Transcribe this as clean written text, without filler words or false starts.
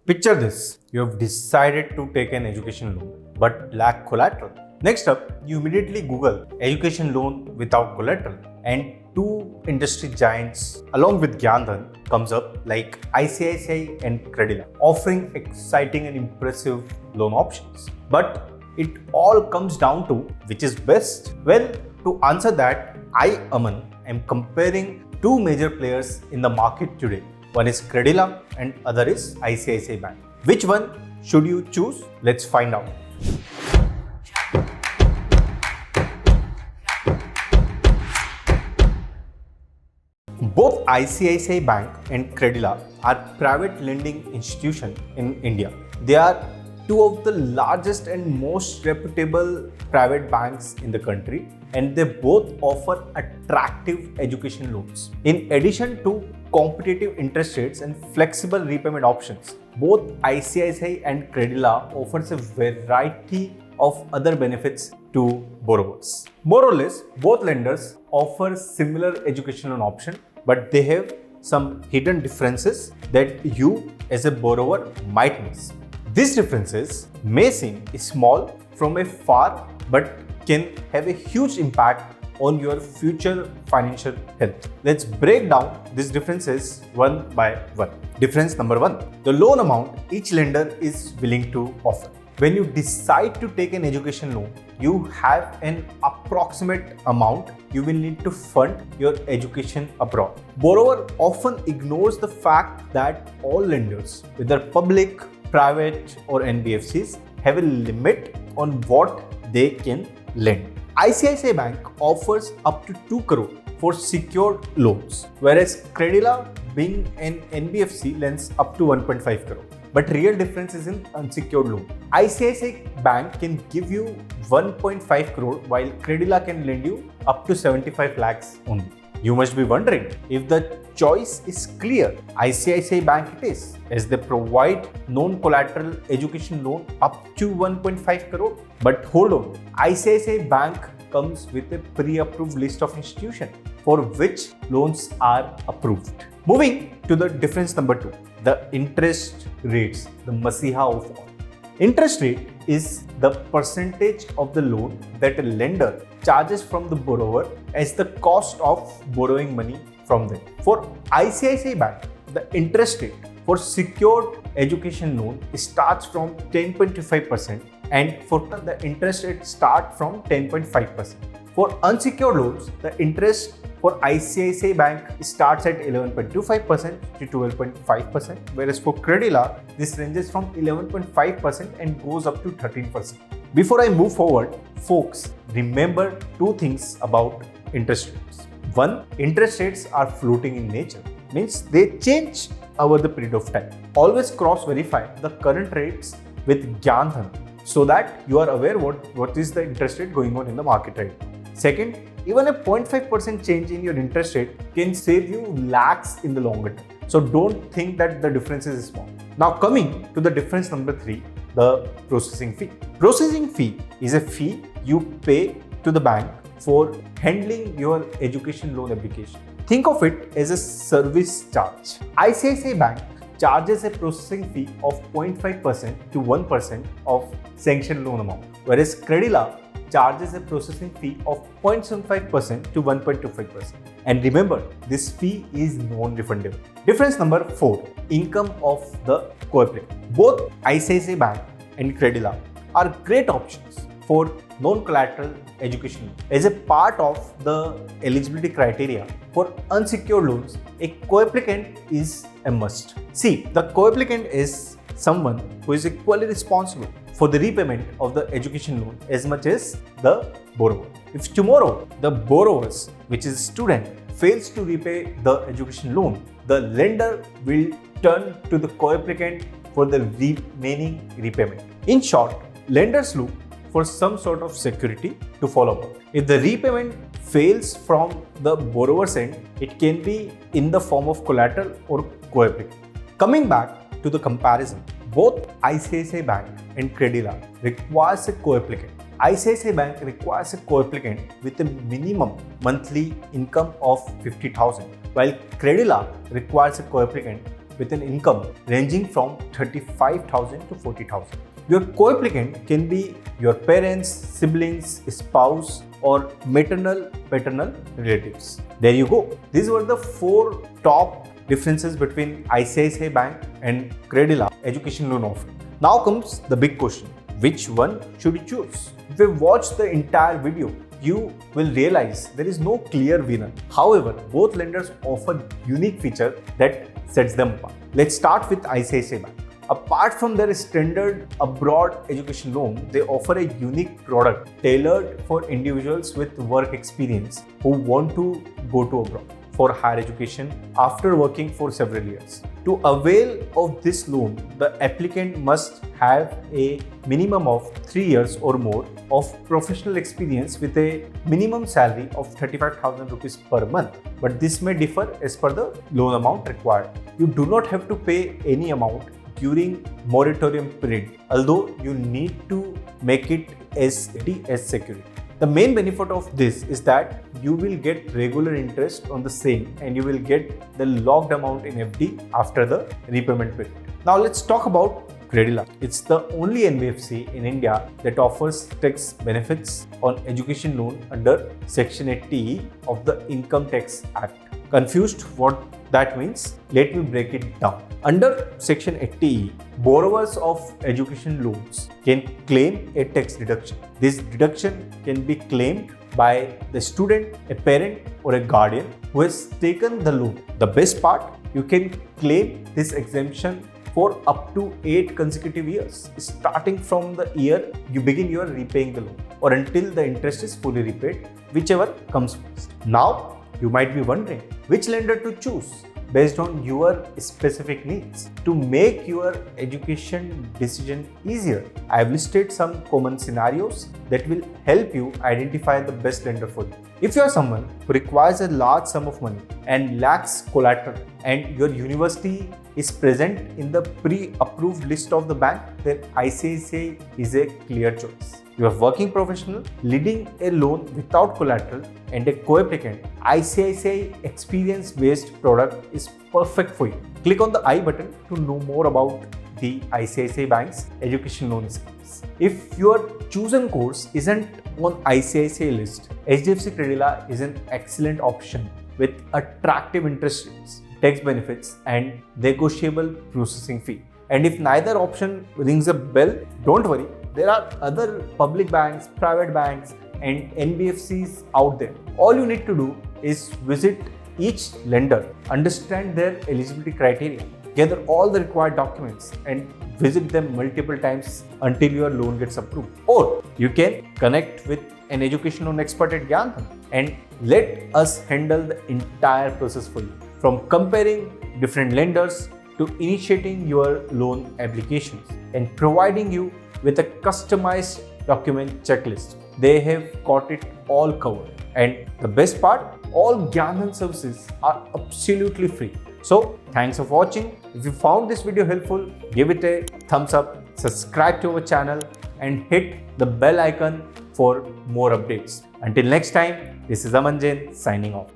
Picture this, you have decided to take an education loan but lack collateral. Next up, you immediately Google education loan without collateral and two industry giants along with GyanDhan comes up like ICICI and Credila, offering exciting and impressive loan options. But it all comes down to which is best? Well, to answer that, I, Aman, am comparing two major players in the market today. One is Credila and other is ICICI Bank. Which one should you choose? Let's find out. Both ICICI Bank and Credila are private lending institutions in India. They are two of the largest and most reputable private banks in the country, and they both offer attractive education loans. In addition to competitive interest rates and flexible repayment options, both ICICI and Credila offers a variety of other benefits to borrowers. More or less, both lenders offer similar education loan option, but they have some hidden differences that you as a borrower might miss. These differences may seem small from afar, but can have a huge impact on your future financial health. Let's break down these differences one by one. Difference number one, the loan amount each lender is willing to offer. When you decide to take an education loan, you have an approximate amount you will need to fund your education abroad. Borrower often ignores the fact that all lenders, whether public, private or NBFCs, have a limit on what they can lend. ICICI Bank offers up to 2 crore for secured loans, whereas Credila, being an NBFC, lends up to 1.5 crore. But real difference is in unsecured loan. ICICI Bank can give you 1.5 crore while Credila can lend you up to 75 lakhs only. You must be wondering if the choice is clear. ICICI Bank it is, as they provide non-collateral education loan up to 1.5 crore. But hold on, ICICI Bank comes with a pre-approved list of institutions for which loans are approved. Moving to the difference number two, the interest rates, the masiha of all. Interest rate is the percentage of the loan that a lender charges from the borrower as the cost of borrowing money from them. For ICICI Bank, the interest rate for secured education loan starts from 10.25% and for the interest rate start from 10.5%. For unsecured loans, the interest for ICICI Bank starts at 11.25% to 12.5%, whereas for Credila, this ranges from 11.5% and goes up to 13%. Before I move forward, folks, remember two things about interest rates. One, interest rates are floating in nature, means they change over the period of time. Always cross-verify the current rates with GyanDhan so that you are aware what is the interest rate going on in the market right now. Second, even a 0.5% change in your interest rate can save you lakhs in the longer term. So don't think that the difference is small. Now coming to the difference number three, the processing fee. Processing fee is a fee you pay to the bank for handling your education loan application. Think of it as a service charge. ICICI Bank charges a processing fee of 0.5% to 1% of sanctioned loan amount, whereas Credila charges a processing fee of 0.75% to 1.25%. And remember, this fee is non-refundable. Difference number four, income of the co-applicant. Both ICICI Bank and Credila are great options for non-collateral education. As a part of the eligibility criteria for unsecured loans, a co-applicant is a must. See, the co-applicant is someone who is equally responsible for the repayment of the education loan as much as the borrower. If tomorrow the borrowers, which is student, fails to repay the education loan, the lender will turn to the co-applicant for the remaining repayment. In short, lenders look for some sort of security to follow up. If the repayment fails from the borrower's end, it can be in the form of collateral or co-applicant. Coming back to the comparison, both ICICI Bank and Credila requires a co-applicant. ICICI Bank requires a co-applicant with a minimum monthly income of 50,000, while Credila requires a co-applicant with an income ranging from 35,000 to 40,000. Your co-applicant can be your parents, siblings, spouse, or maternal, paternal relatives. There you go. These were the 4 top differences between ICICI Bank and Credila education loan offering. Now comes the big question. Which one should you choose? If you watch the entire video, you will realize there is no clear winner. However, both lenders offer unique feature that sets them apart. Let's start with ICICI Bank. Apart from their standard abroad education loan, they offer a unique product tailored for individuals with work experience who want to go to abroad for higher education after working for several years. To avail of this loan, the applicant must have a minimum of 3 years or more of professional experience with a minimum salary of 35,000 rupees per month. But this may differ as per the loan amount required. You do not have to pay any amount during moratorium period, although you need to make it as security. The main benefit of this is that you will get regular interest on the same and you will get the locked amount in FD after the repayment period. Now let's talk about Credila. It's the only NBFC in India that offers tax benefits on education loan under Section 80E of the Income Tax Act. Confused what that means? Let me break it down. Under Section 80E, borrowers of education loans can claim a tax deduction. This deduction can be claimed by the student, a parent, or a guardian who has taken the loan. The best part, you can claim this exemption for up to 8 consecutive years, starting from the year you begin your repaying the loan or until the interest is fully repaid, whichever comes first. Now, you might be wondering which lender to choose based on your specific needs. To make your education decision easier, I have listed some common scenarios that will help you identify the best lender for you. If you are someone who requires a large sum of money and lacks collateral and your university is present in the pre-approved list of the bank, then ICICI is a clear choice. You are a working professional leading a loan without collateral and a co-applicant, ICICI experience-based product is perfect for you. Click on the I button to know more about the ICICI Bank's education loan schemes. If your chosen course isn't on ICICI list, HDFC Credila is an excellent option with attractive interest rates, tax benefits and negotiable processing fee. And if neither option rings a bell, don't worry. There are other public banks, private banks and NBFCs out there. All you need to do is visit each lender, understand their eligibility criteria, gather all the required documents and visit them multiple times until your loan gets approved. Or you can connect with an education loan expert at GyanDhan and let us handle the entire process for you. From comparing different lenders to initiating your loan applications and providing you with a customized document checklist. They have got it all covered. And the best part, all GyanDhan services are absolutely free. So thanks for watching. If you found this video helpful, give it a thumbs up, subscribe to our channel and hit the bell icon for more updates. Until next time, this is Aman Jian signing off.